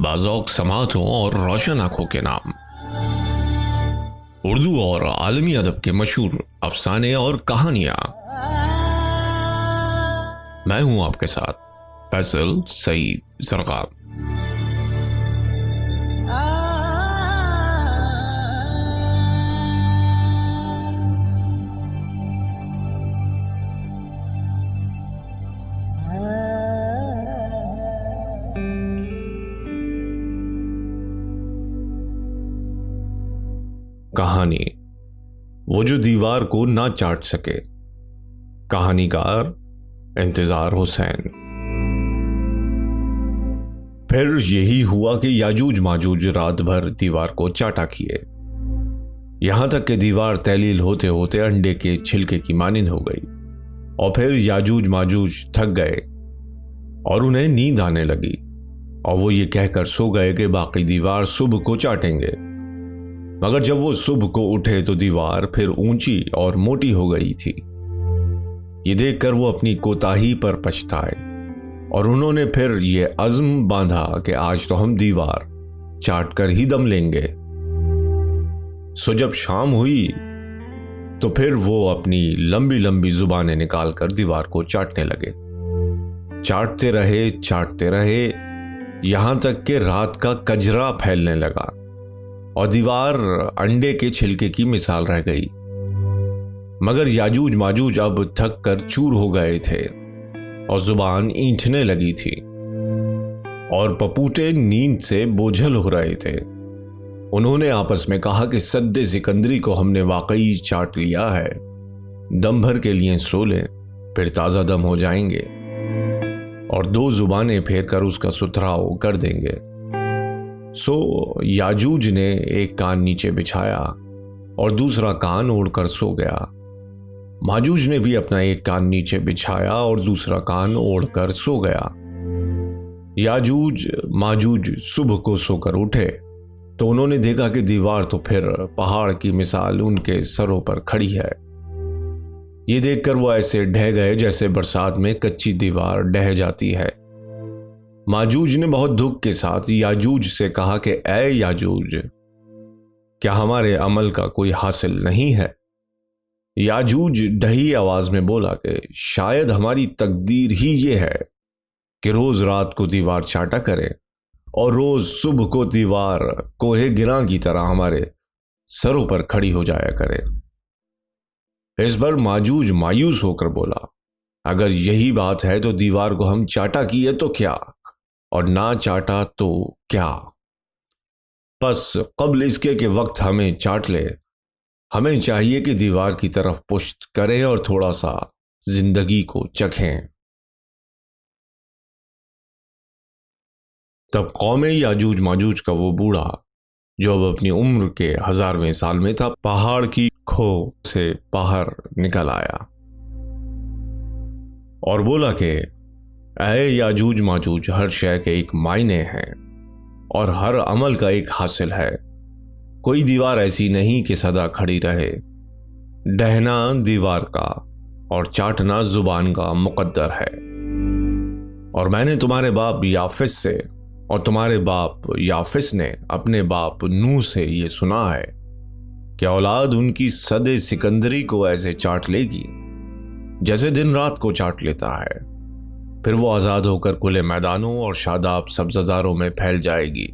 बाज़ौक़ समातों और रोशन आँखों के नाम। उर्दू और आलमी अदब के मशहूर अफसाने और कहानियाँ। मैं हूँ आपके साथ फैसल सईद ज़रक़ाब। कहानी वो जो दीवार को ना चाट सके। कहानीकार इंतजार हुसैन। फिर यही हुआ कि याजूज माजूज रात भर दीवार को चाटा किए, यहां तक कि दीवार तैलील होते होते अंडे के छिलके की मानिंद हो गई। और फिर याजूज माजूज थक गए और उन्हें नींद आने लगी और वो ये कहकर सो गए कि बाकी दीवार सुबह को चाटेंगे। मगर जब वो सुबह को उठे तो दीवार फिर ऊंची और मोटी हो गई थी। ये देखकर वो अपनी कोताही पर पछताए और उन्होंने फिर ये अज़्म बांधा कि आज तो हम दीवार चाट कर ही दम लेंगे। सो जब शाम हुई तो फिर वो अपनी लंबी लंबी जुबानें निकालकर दीवार को चाटने लगे। चाटते रहे यहां तक कि रात का कजरा फैलने लगा और दीवार अंडे के छिलके की मिसाल रह गई। मगर याजूज माजूज अब थक कर चूर हो गए थे और जुबान ईंठने लगी थी और पपूटे नींद से बोझल हो रहे थे। उन्होंने आपस में कहा कि सद्दे सिकंदरी को हमने वाकई चाट लिया है। दम भर के लिए सो लें, फिर ताज़ा दम हो जाएंगे और दो जुबानें फेर कर उसका सुथराव कर देंगे। सो याजूज ने एक कान नीचे बिछाया और दूसरा कान ओढ़कर सो गया। माजूज ने भी अपना एक कान नीचे बिछाया और दूसरा कान ओढ़कर सो गया। याजूज माजूज सुबह को सोकर उठे तो उन्होंने देखा कि दीवार तो फिर पहाड़ की मिसाल उनके सरों पर खड़ी है। ये देखकर वो ऐसे ढह गए जैसे बरसात में कच्ची दीवार ढह जाती है। माजूज ने बहुत दुख के साथ याजूज से कहा कि ऐ याजूज, क्या हमारे अमल का कोई हासिल नहीं है? याजूज ढही आवाज में बोला कि शायद हमारी तकदीर ही ये है कि रोज रात को दीवार चाटा करे और रोज सुबह को दीवार कोहे गिरा की तरह हमारे सरों पर खड़ी हो जाया करे। इस पर माजूज मायूस होकर बोला, अगर यही बात है तो दीवार को हम चाटा किए तो क्या, और ना चाटा तो क्या। बस कब्ल इसके कि वक्त हमें चाट ले, हमें चाहिए कि दीवार की तरफ पुश्त करें और थोड़ा सा जिंदगी को चखें। तब कौमे याजूज माजूज का वो बूढ़ा जो अब अपनी उम्र के 1000वें साल में था, पहाड़ की खो से बाहर निकल आया और बोला कि ऐ याजूज माजूज, हर शय के एक मायने हैं और हर अमल का एक हासिल है। कोई दीवार ऐसी नहीं कि सदा खड़ी रहे। डहना दीवार का और चाटना जुबान का मुकद्दर है। और मैंने तुम्हारे बाप याफिस से और तुम्हारे बाप याफिस ने अपने बाप नूह से ये सुना है कि औलाद उनकी सदे सिकंदरी को ऐसे चाट लेगी जैसे दिन रात को चाट लेता है। फिर वो आजाद होकर खुले मैदानों और शादाब सब्ज़ारों में फैल जाएगी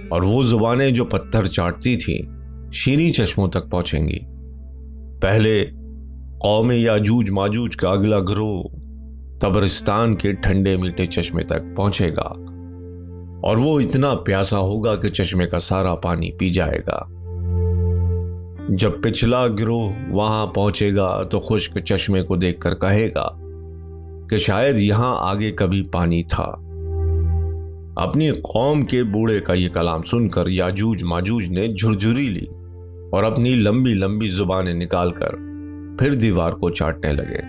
और वो जुबानें जो पत्थर चाटती थी शीनी चश्मों तक पहुंचेंगी। पहले कौमे याजूज माजूज का अगला गिरोह तबरिस्तान के ठंडे मीठे चश्मे तक पहुंचेगा और वो इतना प्यासा होगा कि चश्मे का सारा पानी पी जाएगा। जब पिछला गिरोह वहां पहुंचेगा तो खुश्क चश्मे को देखकर कहेगा कि शायद यहां आगे कभी पानी था। अपनी कौम के बूढ़े का ये कलाम सुनकर याजूज माजूज ने झुरझुरी ली और अपनी लंबी लंबी जुबानें निकालकर फिर दीवार को चाटने लगे।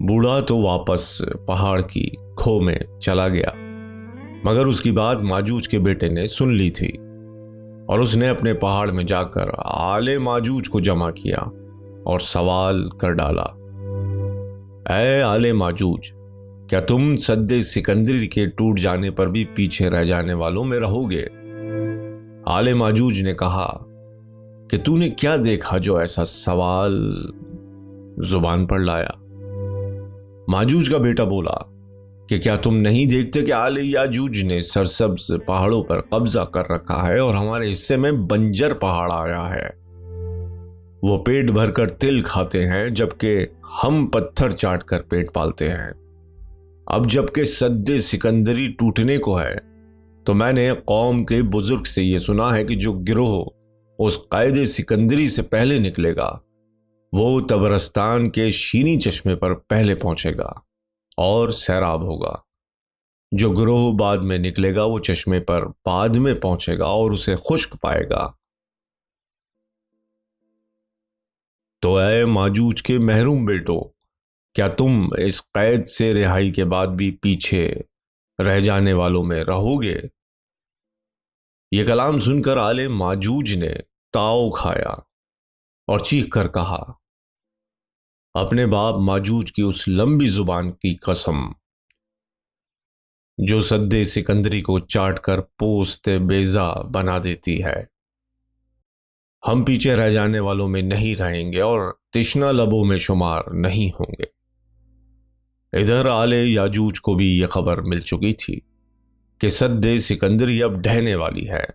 बूढ़ा तो वापस पहाड़ की खो में चला गया, मगर उसकी बात माजूज के बेटे ने सुन ली थी और उसने अपने पहाड़ में जाकर आले माजूज को जमा किया और सवाल कर डाला ऐ आले माजूज, क्या तुम सद्दे सिकंदरी के टूट जाने पर भी पीछे रह जाने वालों में रहोगे? आले माजूज ने कहा कि तूने क्या देखा जो ऐसा सवाल जुबान पर लाया? माजूज का बेटा बोला कि क्या तुम नहीं देखते कि आले याजूज ने सरसब्ज पहाड़ों पर कब्जा कर रखा है और हमारे हिस्से में बंजर पहाड़ आया है। वो पेट भरकर तिल खाते हैं जबकि हम पत्थर चाट कर पेट पालते हैं। अब जबकि सद्दे सिकंदरी टूटने को है तो मैंने कौम के बुजुर्ग से यह सुना है कि जो गिरोह उस कायदे सिकंदरी से पहले निकलेगा वो तबरस्तान के शीनी चश्मे पर पहले पहुंचेगा और सैराब होगा। जो गिरोह बाद में निकलेगा वो चश्मे पर बाद में पहुंचेगा और उसे खुश्क पाएगा। तो ऐ माजूज के महरूम बेटो, क्या तुम इस कैद से रिहाई के बाद भी पीछे रह जाने वालों में रहोगे? यह कलाम सुनकर आले माजूज ने ताव खाया और चीख कर कहा, अपने बाप माजूज की उस लंबी जुबान की कसम जो सद्दे सिकंदरी को चाट कर पोस्ते बेजा बना देती है, हम पीछे रह जाने वालों में नहीं रहेंगे और तिश्ना लबों में शुमार नहीं होंगे। इधर आले याजूज को भी यह खबर मिल चुकी थी कि सद्दे सिकंदरी अब ढहने वाली है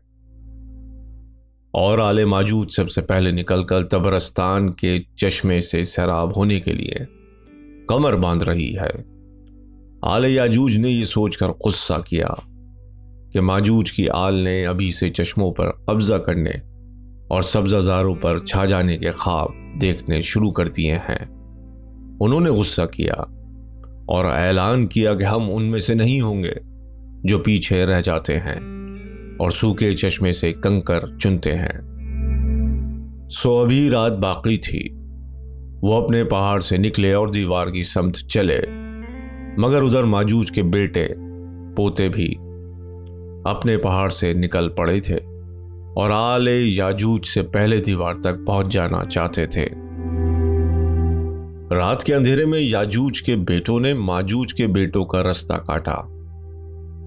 और आले माजूज सबसे पहले निकलकर तबरस्तान के चश्मे से सैराब होने के लिए कमर बांध रही है। आले याजूज ने यह सोचकर गुस्सा किया कि माजूज की आल ने अभी से चश्मों पर कब्जा करने और सब्जाजारों पर छा जाने के ख्वाब देखने शुरू कर दिए हैं। उन्होंने गुस्सा किया और ऐलान किया कि हम उनमें से नहीं होंगे जो पीछे रह जाते हैं और सूखे चश्मे से कंकर चुनते हैं। सो अभी रात बाकी थी। वो अपने पहाड़ से निकले और दीवार की समत चले, मगर उधर माजूज के बेटे पोते भी अपने पहाड़ से निकल पड़े थे और आले याजूज से पहले दीवार तक पहुंच जाना चाहते थे। रात के अंधेरे में याजूज के बेटों ने माजूज के बेटों का रास्ता काटा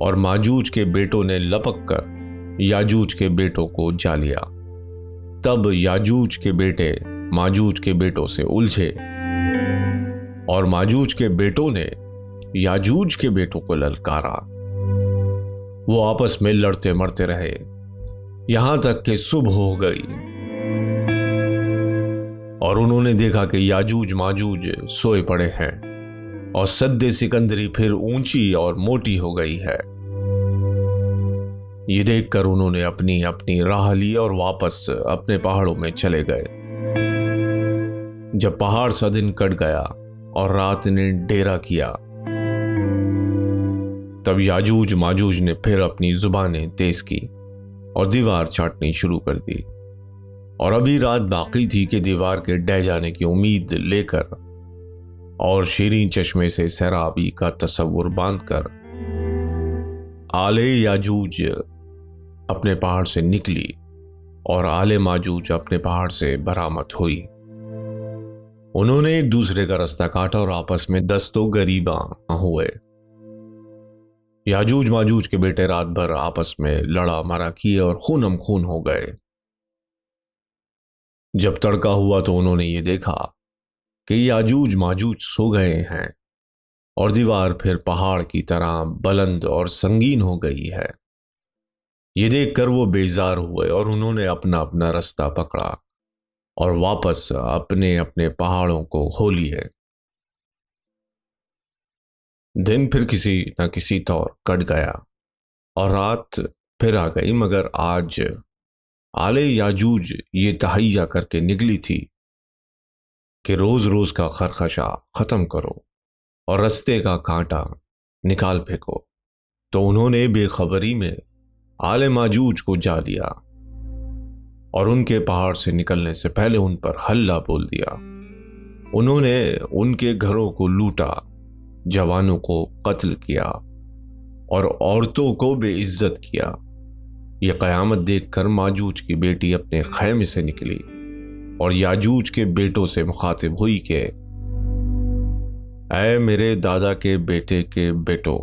और माजूज के बेटों ने लपक कर याजूज के बेटों को जा लिया। तब याजूज के बेटे माजूज के बेटों से उलझे और माजूज के बेटों ने याजूज के बेटों को ललकारा। वो आपस में लड़ते मरते रहे यहां तक कि सुबह हो गई और उन्होंने देखा कि याजूज माजूज सोए पड़े हैं और सद्दे सिकंदरी फिर ऊंची और मोटी हो गई है। ये देखकर उन्होंने अपनी अपनी राह ली और वापस अपने पहाड़ों में चले गए। जब पहाड़ सा दिन कट गया और रात ने डेरा किया, तब याजूज माजूज ने फिर अपनी जुबानें तेज की और दीवार चाटनी शुरू कर दी। और अभी रात बाकी थी कि दीवार के ढह जाने की उम्मीद लेकर और शीरीं चश्मे से सैराबी का तस्वुर बांधकर आले याजूज अपने पहाड़ से निकली और आले माजूज अपने पहाड़ से बरामद हुई। उन्होंने एक दूसरे का रास्ता काटा और आपस में दस्तो गरीबा हुए। याजूज माजूज के बेटे रात भर आपस में लड़ा मरा किए और खूनम खून हो गए। जब तड़का हुआ तो उन्होंने ये देखा कि याजूज माजूज सो गए हैं और दीवार फिर पहाड़ की तरह बुलंद और संगीन हो गई है। ये देखकर वो बेजार हुए और उन्होंने अपना अपना रास्ता पकड़ा और वापस अपने अपने पहाड़ों को खो लिए। दिन फिर किसी न किसी तौर कट गया और रात फिर आ गई, मगर आज आले याजूज ये तहैया करके निकली थी कि रोज रोज का खरखशा खत्म करो और रास्ते का कांटा निकाल फेंको। तो उन्होंने बेखबरी में आले माजूज को जा लिया और उनके पहाड़ से निकलने से पहले उन पर हल्ला बोल दिया। उन्होंने उनके घरों को लूटा, जवानों को कत्ल किया और औरतों को बेइज्जत किया। यह कयामत देखकर माजूज की बेटी अपने खैमे से निकली और याजूज के बेटों से मुखातिब हुई कि ऐ मेरे दादा के बेटों,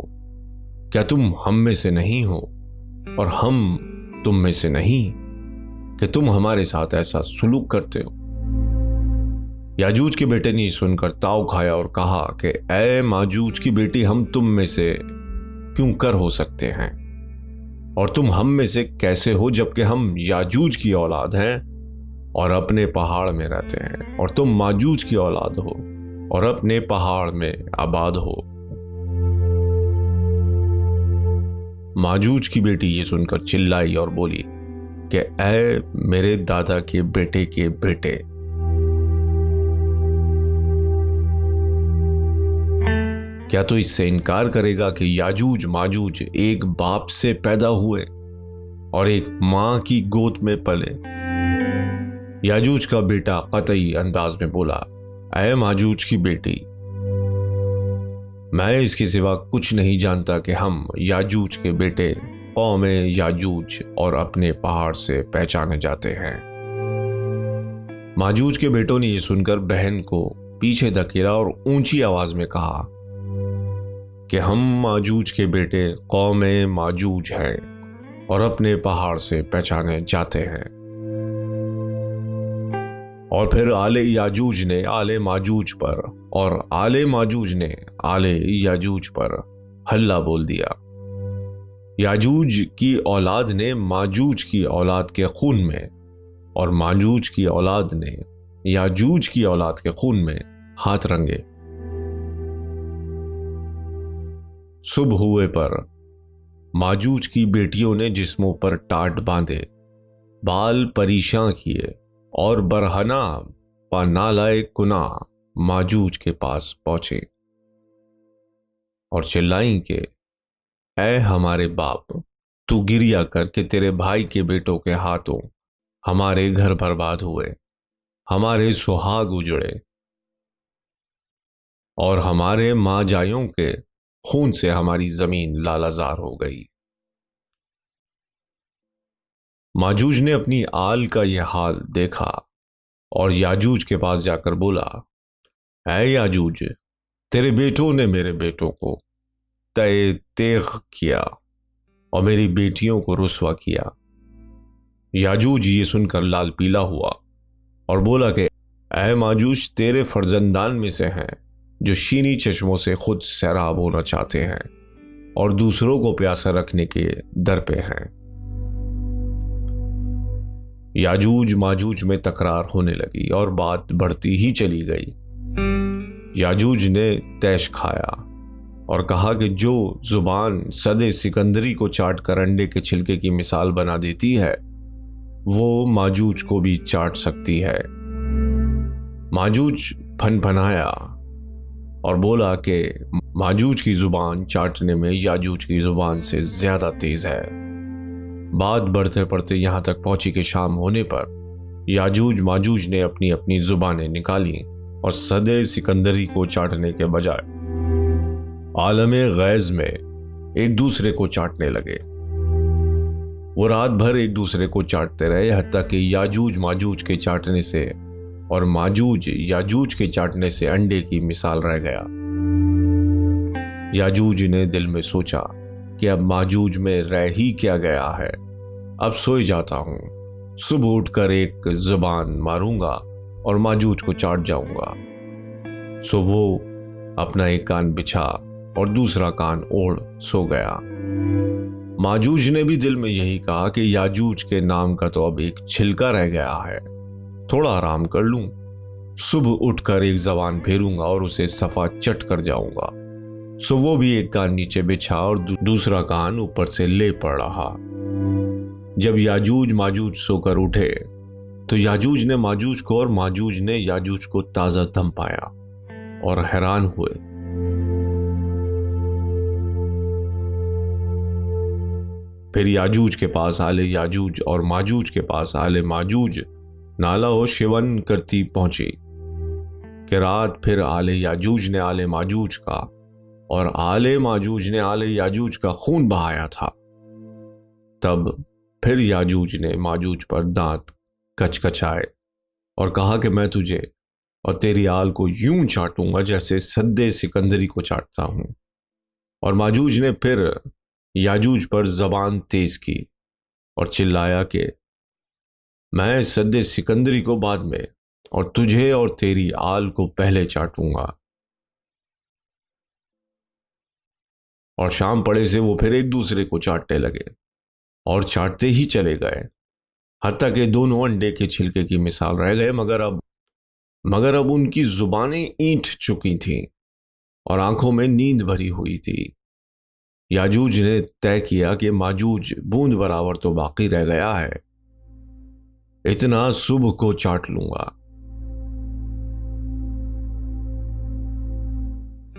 क्या तुम हम में से नहीं हो और हम तुम में से नहीं कि तुम हमारे साथ ऐसा सुलूक करते हो? याजूज के बेटे ने सुनकर ताव खाया और कहा कि ऐ माजूज की बेटी, हम तुम में से क्यों कर हो सकते हैं, और तुम हम में से कैसे हो, जबकि हम याजूज की औलाद हैं और अपने पहाड़ में रहते हैं, और तुम माजूज की औलाद हो और अपने पहाड़ में आबाद हो। माजूज की बेटी ये सुनकर चिल्लाई और बोली कि ऐ मेरे दादा के बेटे, क्या तो इससे इनकार करेगा कि याजूज माजूज एक बाप से पैदा हुए और एक मां की गोद में पले? याजूज का बेटा कतई अंदाज में बोला, ऐ माजूज की बेटी, मैं इसके सिवा कुछ नहीं जानता कि हम याजूज के बेटे कौम याजूज और अपने पहाड़ से पहचाने जाते हैं। माजूज के बेटों ने यह सुनकर बहन को पीछे धकेला और ऊंची आवाज में कहा कि हम माजूज के बेटे कौम माजूज हैं और अपने पहाड़ से पहचाने जाते हैं। और फिर आले याजूज ने आले माजूज पर और आले माजूज ने आले याजूज पर हल्ला बोल दिया। याजूज की औलाद ने माजूज की औलाद के खून में और माजूज की औलाद ने याजूज की औलाद के खून में हाथ रंगे। सुबह हुए पर माजूज की बेटियों ने जिस्मों पर टाट बांधे, बाल परेशान किए और बरहना व नालाए कुना माजूज के पास पहुंचे और चिल्लाई के ऐ हमारे बाप, तू गिरिया कर के तेरे भाई के बेटों के हाथों हमारे घर बर्बाद हुए, हमारे सुहाग उजड़े और हमारे माँ जायों के खून से हमारी जमीन लालाजार हो गई। माजूज ने अपनी आल का यह हाल देखा और याजूज के पास जाकर बोला, ऐ याजूज, तेरे बेटों ने मेरे बेटों को तेग किया और मेरी बेटियों को रुस्वा किया। याजूज ये सुनकर लाल पीला हुआ और बोला कि ऐ माजूज, तेरे फर्जंदान में से हैं जो शीनी चश्मों से खुद सैराब होना चाहते हैं और दूसरों को प्यासा रखने के दर पे हैं। याजूज माजूज में तकरार होने लगी और बात बढ़ती ही चली गई। याजूज ने तैश खाया और कहा कि जो जुबान सदे सिकंदरी को चाट कर अंडे के छिलके की मिसाल बना देती है, वो माजूज को भी चाट सकती है। माजूज फनफनाया और बोला कि माजूज की जुबान चाटने में याजूज की जुबान से ज्यादा तेज है। बात बढ़ते बढ़ते यहां तक पहुंची कि शाम होने पर याजूज माजूज ने अपनी अपनी जुबानें निकाली और सदे सिकंदरी को चाटने के बजाय आलमे गैज में एक दूसरे को चाटने लगे। वो रात भर एक दूसरे को चाटते रहे, हत्ता कि याजूज माजूज के चाटने से और माजूज याजूज के चाटने से अंडे की मिसाल रह गया। याजूज ने दिल में सोचा कि अब माजूज में रह ही क्या गया है, अब सोई जाता हूं, सुबह उठकर एक जुबान मारूंगा और माजूज को चाट जाऊंगा। सो वो अपना एक कान बिछा और दूसरा कान ओढ़ सो गया। माजूज ने भी दिल में यही कहा कि याजूज के नाम का तो अब एक छिलका रह गया है, थोड़ा आराम कर लूं, सुबह उठकर एक जबान फेरूंगा और उसे सफा चट कर जाऊंगा। सो वो भी एक कान नीचे बिछा और दूसरा कान ऊपर से ले पड़ रहा। जब याजूज माजूज सोकर उठे तो याजूज ने माजूज को और माजूज ने याजूज को ताजा दम पाया और हैरान हुए। फिर याजूज के पास आले याजूज और माजूज के पास आले माजूज नाला और शिवन करती पहुंची कि रात फिर आले याजूज ने आले माजूज का और आले माजूज ने आले याजूज का खून बहाया था। तब फिर याजूज ने माजूज पर दांत कचकचाए और कहा कि मैं तुझे और तेरी आल को यूं चाटूंगा जैसे सद्दे सिकंदरी को चाटता हूं। और माजूज ने फिर याजूज पर जबान तेज की और चिल्लाया कि मैं सद्दे सिकंदरी को बाद में और तुझे और तेरी आल को पहले चाटूंगा। और शाम पड़े से वो फिर एक दूसरे को चाटने लगे और चाटते ही चले गए, हत्ता कि दोनों अंडे के छिलके की मिसाल रह गए। मगर अब उनकी जुबानें ईंट चुकी थीं और आंखों में नींद भरी हुई थी। याजूज ने तय किया कि माजूज बूंद बराबर तो बाकी रह गया है, इतना सुबह को चाट लूंगा।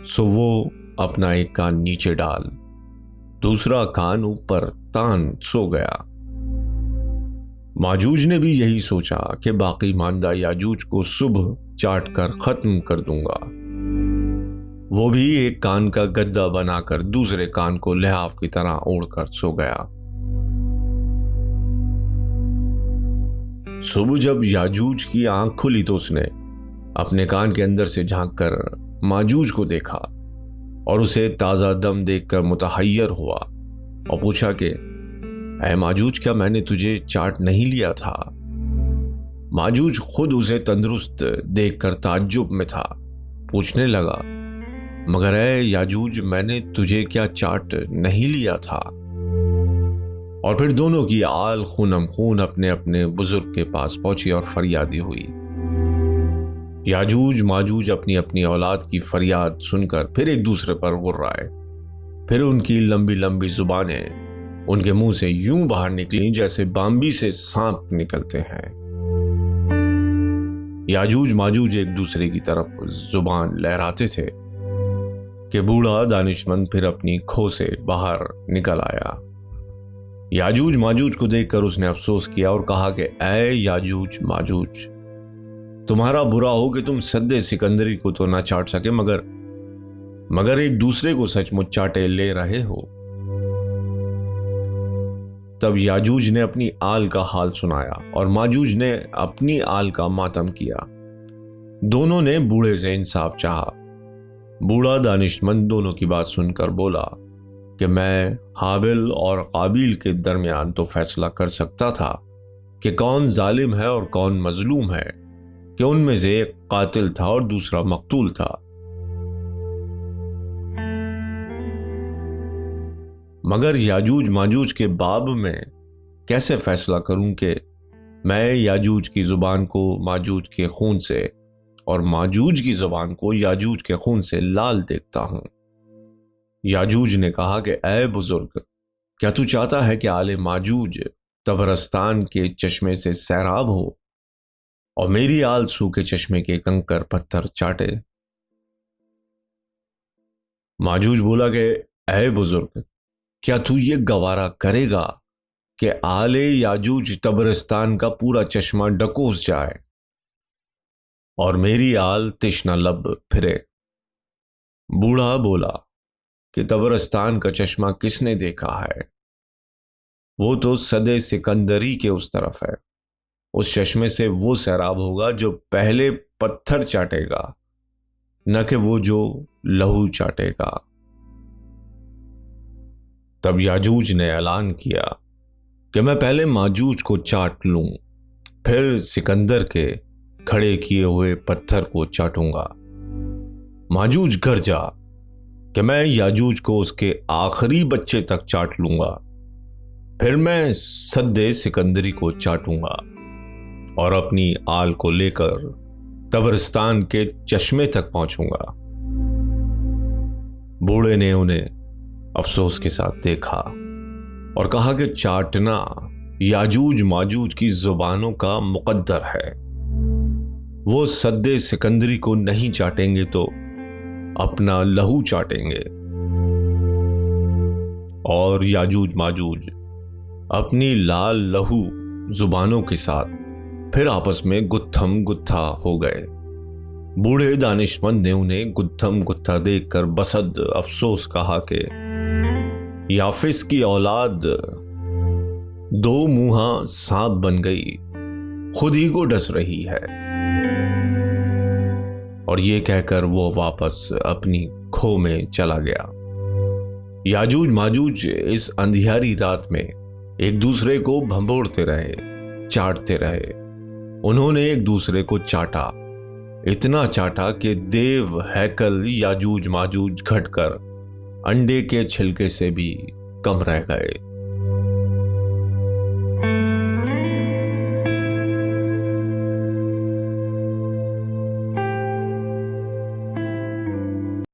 सो वो अपना एक कान नीचे डाल दूसरा कान ऊपर तान सो गया। माजूज ने भी यही सोचा कि बाकी मांदा याजूज को सुबह चाट कर खत्म कर दूंगा। वो भी एक कान का गद्दा बनाकर दूसरे कान को लिहाफ की तरह ओढ़कर सो गया। सुबह जब याजूज की आंख खुली तो उसने अपने कान के अंदर से झांककर माजूज को देखा और उसे ताजा दम देखकर मुतहय्यर हुआ और पूछा कि ऐ माजूज, क्या मैंने तुझे चाट नहीं लिया था? माजूज खुद उसे तंदुरुस्त देखकर ताज्जुब में था। पूछने लगा, मगर ऐ याजूज, मैंने तुझे क्या चाट नहीं लिया था? और फिर दोनों की आल खूनम खून अपने अपने बुजुर्ग के पास पहुंची और फरियादी हुई। याजूज माजूज अपनी अपनी औलाद की फरियाद सुनकर फिर एक दूसरे पर गुर्राए। फिर उनकी लंबी लंबी जुबानें उनके मुंह से यूं बाहर निकली जैसे बाम्बी से सांप निकलते हैं। याजूज माजूज एक दूसरे की तरफ जुबान लहराते थे कि बूढ़ा दानिशमंद फिर अपनी खो से बाहर निकल आया। याजूज माजूज को देखकर उसने अफसोस किया और कहा कि ऐ याजूज माजूज, तुम्हारा बुरा हो कि तुम सद्दे सिकंदरी को तो ना चाट सके मगर एक दूसरे को सचमुच चाटे ले रहे हो। तब याजूज ने अपनी आल का हाल सुनाया और माजूज ने अपनी आल का मातम किया। दोनों ने बूढ़े से इंसाफ चाहा। बूढ़ा दानिशमंद दोनों की बात सुनकर बोला कि मैं हाबिल और काबिल के दरमियान तो फैसला कर सकता था कि कौन जालिम है और कौन मजलूम है, कि उनमें से एक कातिल था और दूसरा मकतूल था। मगर याजूज माजूज के बाब में कैसे फैसला करूं कि मैं याजूज की जुबान को माजूज के खून से और माजूज की जुबान को याजूज के खून से लाल देखता हूं। याजूज ने कहा कि ऐ बुजुर्ग, क्या तू चाहता है कि आले माजूज तबरस्तान के चश्मे से सैराब हो और मेरी आल सूखे चश्मे के कंकर पत्थर चाटे? माजूज बोला कि ऐ बुजुर्ग, क्या तू ये गवारा करेगा कि आले याजूज तबरस्तान का पूरा चश्मा डकोस जाए और मेरी आल तिश्ना लब फिरे? बूढ़ा बोला कि तबरस्तान का चश्मा किसने देखा है? वो तो सदे सिकंदरी के उस तरफ है। उस चश्मे से वो सैराब होगा जो पहले पत्थर चाटेगा, न कि वो जो लहू चाटेगा। तब याजूज ने ऐलान किया कि मैं पहले माजूज को चाट लूं, फिर सिकंदर के खड़े किए हुए पत्थर को चाटूंगा। माजूज गरजा कि मैं याजूज को उसके आखिरी बच्चे तक चाट लूंगा, फिर मैं सद्दे सिकंदरी को चाटूंगा और अपनी आल को लेकर तबरस्तान के चश्मे तक पहुंचूंगा। बूढ़े ने उन्हें अफसोस के साथ देखा और कहा कि चाटना याजूज माजूज की जुबानों का मुकद्दर है। वो सद्दे सिकंदरी को नहीं चाटेंगे तो अपना लहू चाटेंगे और याजूज माजूज अपनी लाल लहू जुबानों के साथ फिर आपस में गुत्थम गुत्था हो गए। बूढ़े दानिशमंद ने उन्हें गुत्थम गुत्था देखकर बसद अफसोस कहा कि याफिस की औलाद दो मुंहा सांप बन गई, खुद ही को डस रही है। और ये कहकर वो वापस अपनी खो में चला गया। याजूज माजूज इस अंधियारी रात में एक दूसरे को भंबोड़ते रहे, चाटते रहे। उन्होंने एक दूसरे को चाटा, इतना चाटा कि देव हैकल याजूज माजूज घटकर अंडे के छिलके से भी कम रह गए।